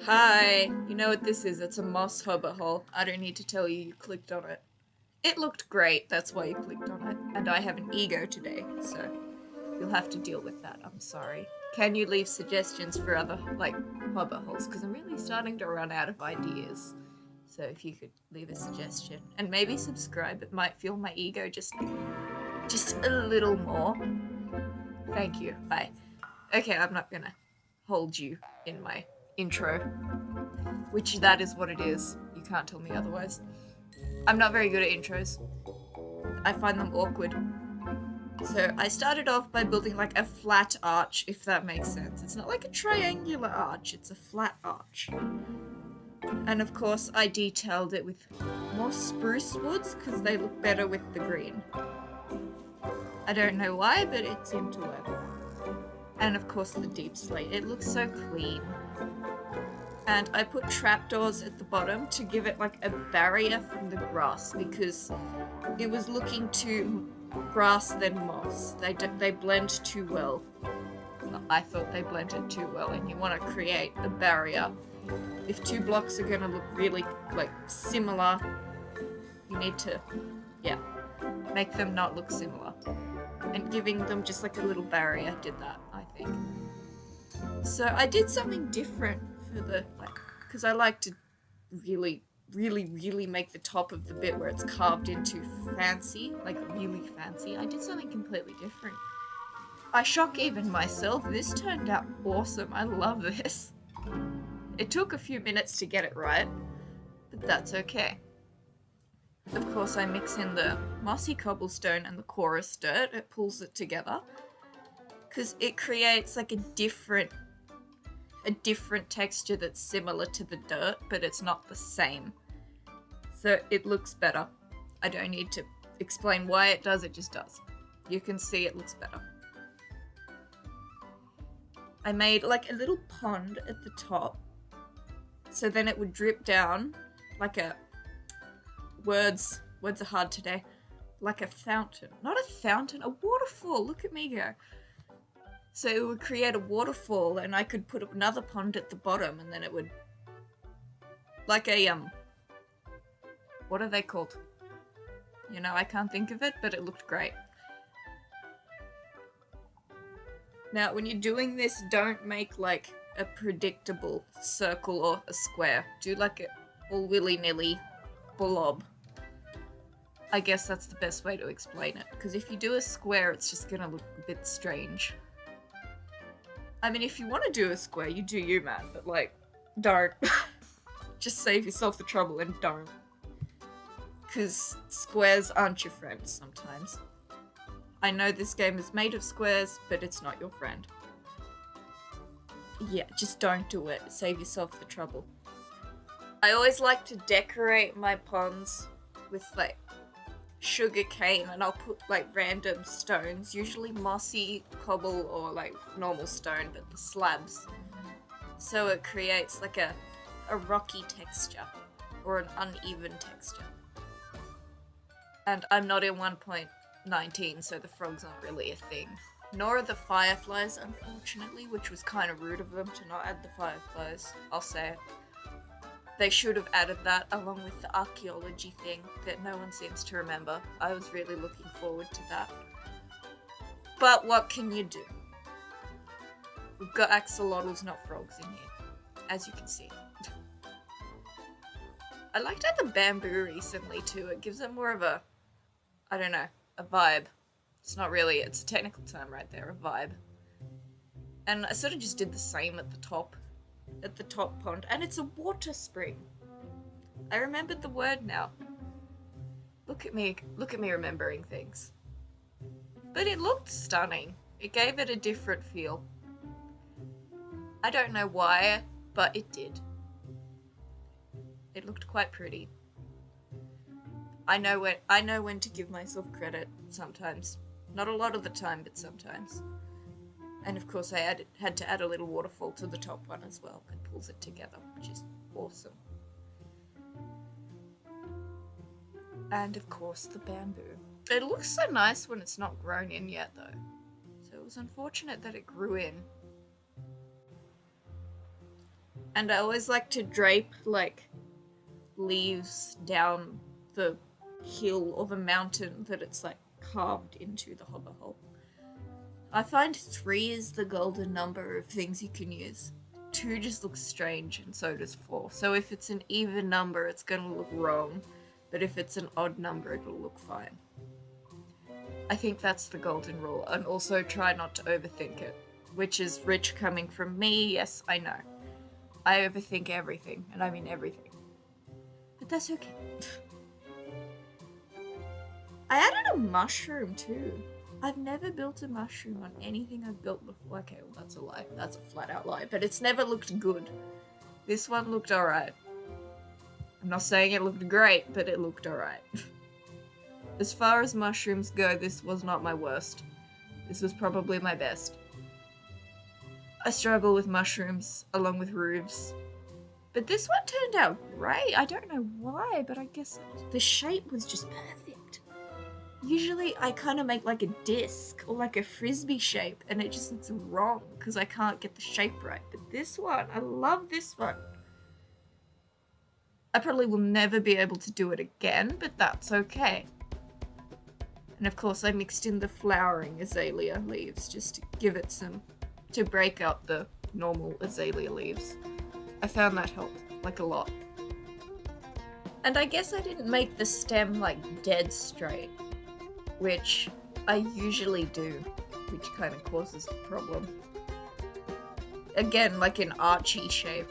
Hi, you know what this is? It's a moss hobbit hole. I don't need to tell you, you clicked on it. It looked great, that's why you clicked on it. And I have an ego today, so you'll have to deal with that. I'm sorry. Can you leave suggestions for other, hobbit holes? Because I'm really starting to run out of ideas. So if you could leave a suggestion and maybe subscribe, it might fuel my ego just a little more. Thank you. Bye. Okay, I'm not gonna hold you in my intro, which that is what it is. You can't tell me otherwise. I'm not very good at intros. I find them awkward. So I started off by building like a flat arch, if that makes sense. It's not like a triangular arch, it's a flat arch. And of course, I detailed it with more spruce woods because they look better with the green. I don't know why, but it seemed to work. And of course, the deep slate. It looks so clean. And I put trapdoors at the bottom to give it like a barrier from the grass because it was looking too grass than moss. They blend too well. I thought they blended too well, and you want to create a barrier. If two blocks are going to look really similar, you need to, make them not look similar. And giving them just like a little barrier did that, I think. So I did something different for the because I like to really make the top of the bit where it's carved into fancy, like really fancy. I did something completely different. I shock even myself. This turned out awesome. I love this. It took a few minutes to get it right, but that's okay. Of course, I mix in the mossy cobblestone and the chorus dirt. It pulls it together because it creates like a different texture that's similar to the dirt, but it's not the same. So it looks better. I don't need to explain why it does, it just does. You can see it looks better. I made like a little pond at the top, so then it would drip down like a words are hard today. Like a fountain. Not a fountain, a waterfall. Look at me go. So it would create a waterfall, and I could put another pond at the bottom, and then it would like a what are they called? I can't think of it, but it looked great. Now, when you're doing this, don't make like a predictable circle or a square. Do like a all willy-nilly blob. I guess that's the best way to explain it, because if you do a square, it's just gonna look a bit strange. I mean, if you want to do a square, you do you, man, but don't. Just save yourself the trouble and don't. Because squares aren't your friends sometimes. I know this game is made of squares, but it's not your friend. Yeah, just don't do it. Save yourself the trouble. I always like to decorate my ponds with sugar cane, and I'll put random stones, usually mossy cobble or normal stone, but the slabs. So it creates a rocky texture or an uneven texture. And I'm not in 1.19, so the frogs aren't really a thing. Nor are the fireflies, unfortunately, which was kind of rude of them to not add the fireflies. I'll say it. They should have added that along with the archaeology thing that no one seems to remember. I was really looking forward to that. But what can you do? We've got axolotls, not frogs in here, as you can see. I liked how the bamboo recently too. It gives it more of a, I don't know, a vibe. It's not really, it's a technical term right there, a vibe. And I sort of just did the same at the top pond, and it's a water spring. I remembered the word now. Look at me remembering things. But it looked stunning. It gave it a different feel. I don't know why, but it did. It looked quite pretty. I know when to give myself credit sometimes. Not a lot of the time, but sometimes. And of course I had to add a little waterfall to the top one as well. It pulls it together, which is awesome. And of course the bamboo. It looks so nice when it's not grown in yet though. So it was unfortunate that it grew in. And I always like to drape, like, leaves down the hill or the mountain that it's, like, carved into the hobbit hole. I find 3 is the golden number of things you can use. 2 just looks strange, and so does 4. So if it's an even number, it's gonna look wrong. But if it's an odd number, it'll look fine. I think that's the golden rule, and also try not to overthink it. Which is rich coming from me, yes, I know. I overthink everything, and I mean everything. But that's okay. I added a mushroom too. I've never built a mushroom on anything I've built before. Okay, well that's a lie. That's a flat out lie. But it's never looked good. This one looked alright. I'm not saying it looked great, but it looked alright. As far as mushrooms go, this was not my worst. This was probably my best. I struggle with mushrooms, along with roofs. But this one turned out great. I don't know why, but I guess the shape was just perfect. Usually I kind of make like a disc or like a frisbee shape, and it just looks wrong because I can't get the shape right. But this one, I love this one. I probably will never be able to do it again, but that's okay. And of course I mixed in the flowering azalea leaves just to give it some, to break up the normal azalea leaves. I found that helped, like a lot. And I guess I didn't make the stem like dead straight, which I usually do, which kind of causes the problem. Again, like an archy shape.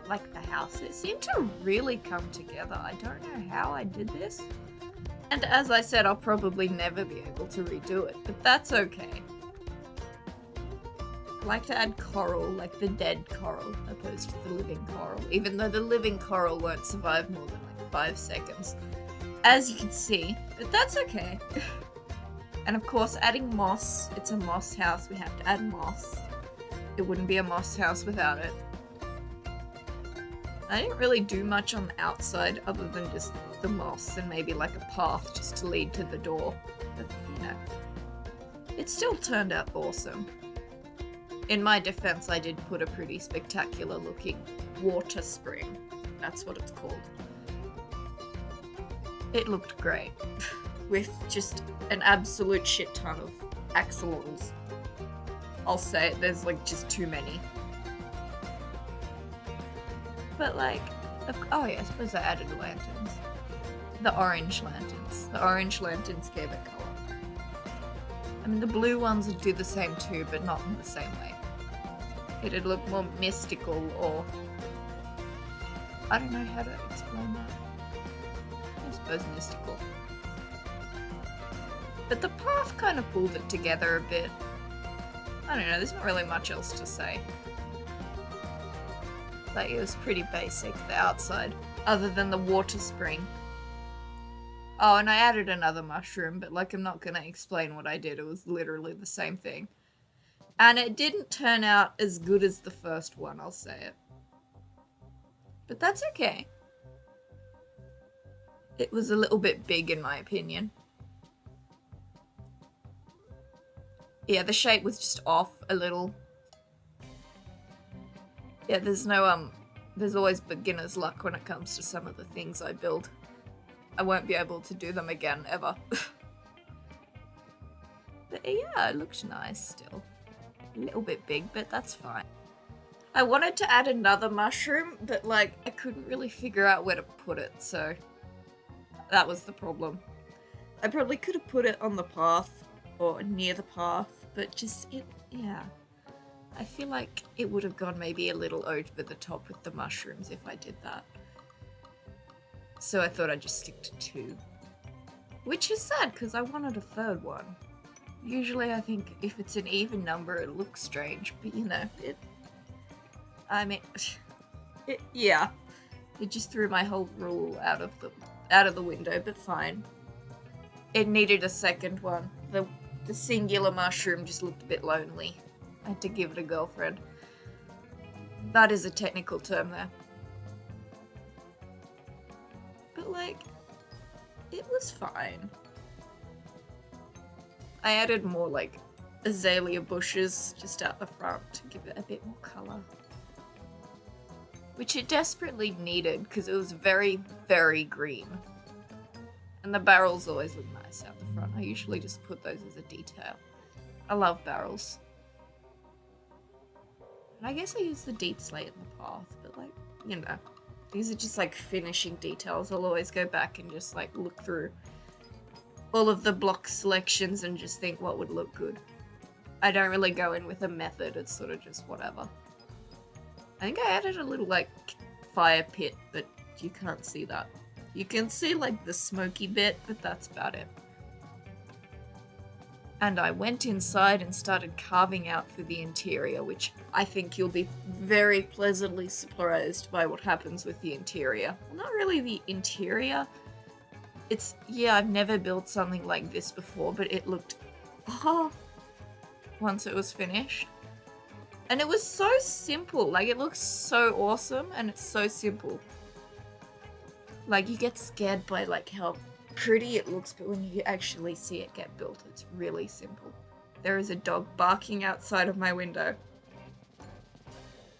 Like the house. It seemed to really come together. I don't know how I did this. And as I said, I'll probably never be able to redo it, but that's okay. I like to add coral, like the dead coral, opposed to the living coral, even though the living coral won't survive more than like 5 seconds. As you can see, but that's okay. And of course, adding moss. It's a moss house, we have to add moss. It wouldn't be a moss house without it. I didn't really do much on the outside other than just the moss and maybe like a path just to lead to the door. But, you know, it still turned out awesome. In my defense, I did put a pretty spectacular looking water spring. That's what it's called. It looked great. With just an absolute shit ton of axolotls. I'll say it, there's like just too many. But like, oh yeah, I suppose I added lanterns. The orange lanterns. The orange lanterns gave it colour. I mean, the blue ones would do the same too, but not in the same way. It'd look more mystical, or I don't know how to explain that. I suppose mystical. But the path kind of pulled it together a bit. I don't know, there's not really much else to say. Like, it was pretty basic, the outside, other than the water spring. Oh, and I added another mushroom, but like, I'm not gonna explain what I did. It was literally the same thing. And it didn't turn out as good as the first one, I'll say it. But that's okay. It was a little bit big in my opinion. Yeah, the shape was just off a little. Yeah, there's always beginner's luck when it comes to some of the things I build. I won't be able to do them again, ever. But yeah, it looked nice still. A little bit big, but that's fine. I wanted to add another mushroom, but like, I couldn't really figure out where to put it, so that was the problem. I probably could have put it on the path, or near the path, but just, yeah. I feel like it would have gone maybe a little over the top with the mushrooms if I did that. So I thought I'd just stick to 2. Which is sad, because I wanted a third one. Usually I think if it's an even number it looks strange, but you know, yeah. It just threw my whole rule out of the window, but fine. It needed a second one. The singular mushroom just looked a bit lonely. I had to give it a girlfriend. That is a technical term there. But like, it was fine. I added more like azalea bushes just out the front to give it a bit more colour. which it desperately needed because it was very, very green. And the barrels always look nice out the front. I usually just put those as a detail. I love barrels. And I guess I use the deep slate in the path, but like, you know, these are just like finishing details. I'll always go back and just like look through all of the block selections and just think what would look good. I don't really go in with a method, it's sort of just whatever. I think I added a little like fire pit, but you can't see that. You can see like the smoky bit, but that's about it. And I went inside and started carving out for the interior, which I think you'll be very pleasantly surprised by what happens with the interior. Well, not really the interior. It's, yeah, I've never built something like this before, but it looked, once it was finished. And it was so simple, like it looks so awesome and it's so simple. Like you get scared by like how pretty it looks, but when you actually see it get built, it's really simple. There is a dog barking outside of my window.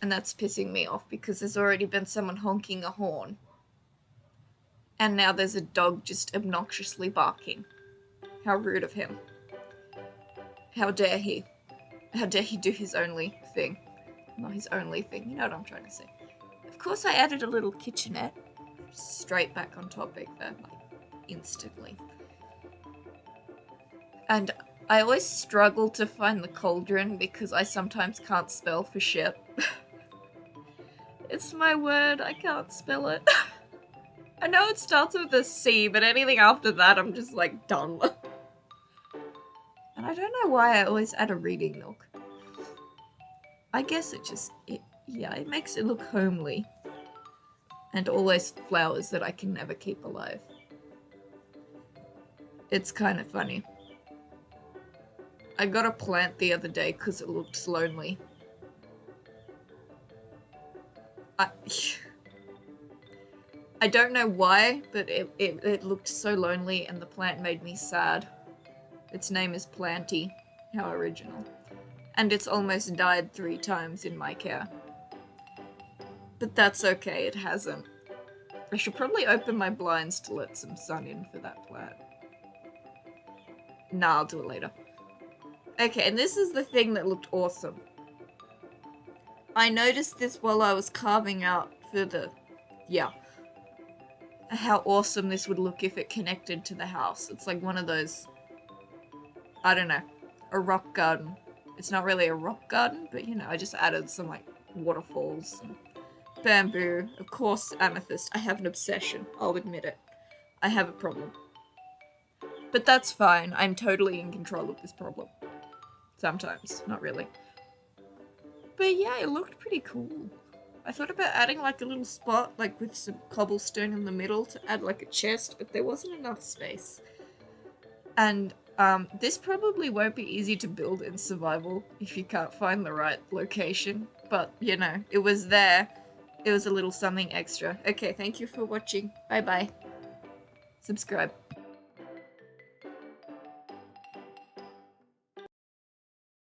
And that's pissing me off because there's already been someone honking a horn. And now there's a dog just obnoxiously barking. How rude of him. How dare he? How dare he do his only thing? Not his only thing, you know what I'm trying to say. Of course I added a little kitchenette. Straight back on topic there, like instantly. And I always struggle to find the cauldron because I sometimes can't spell for shit. It's my word, I can't spell it. I know it starts with a C, but anything after that I'm just like done. And I don't know why I always add a reading nook. I guess it makes it look homely. And always flowers that I can never keep alive. It's kind of funny. I got a plant the other day because it looked lonely. I don't know why, but it looked so lonely and the plant made me sad. Its name is Planty. How original. And it's almost died 3 times in my care. But that's okay, it hasn't. I should probably open my blinds to let some sun in for that plant. Nah, I'll do it later. Okay, and this is the thing that looked awesome. I noticed this while I was carving out for the... yeah. How awesome this would look if it connected to the house. It's like one of those... I don't know. A rock garden. It's not really a rock garden, but you know, I just added some like waterfalls and bamboo. Of course, amethyst. I have an obsession. I'll admit it. I have a problem. But that's fine. I'm totally in control of this problem. Sometimes. Not really. But yeah, it looked pretty cool. I thought about adding like a little spot, like with some cobblestone in the middle to add like a chest, but there wasn't enough space. And this probably won't be easy to build in survival if you can't find the right location. But, you know, it was there. It was a little something extra. Okay, thank you for watching. Bye-bye. Subscribe.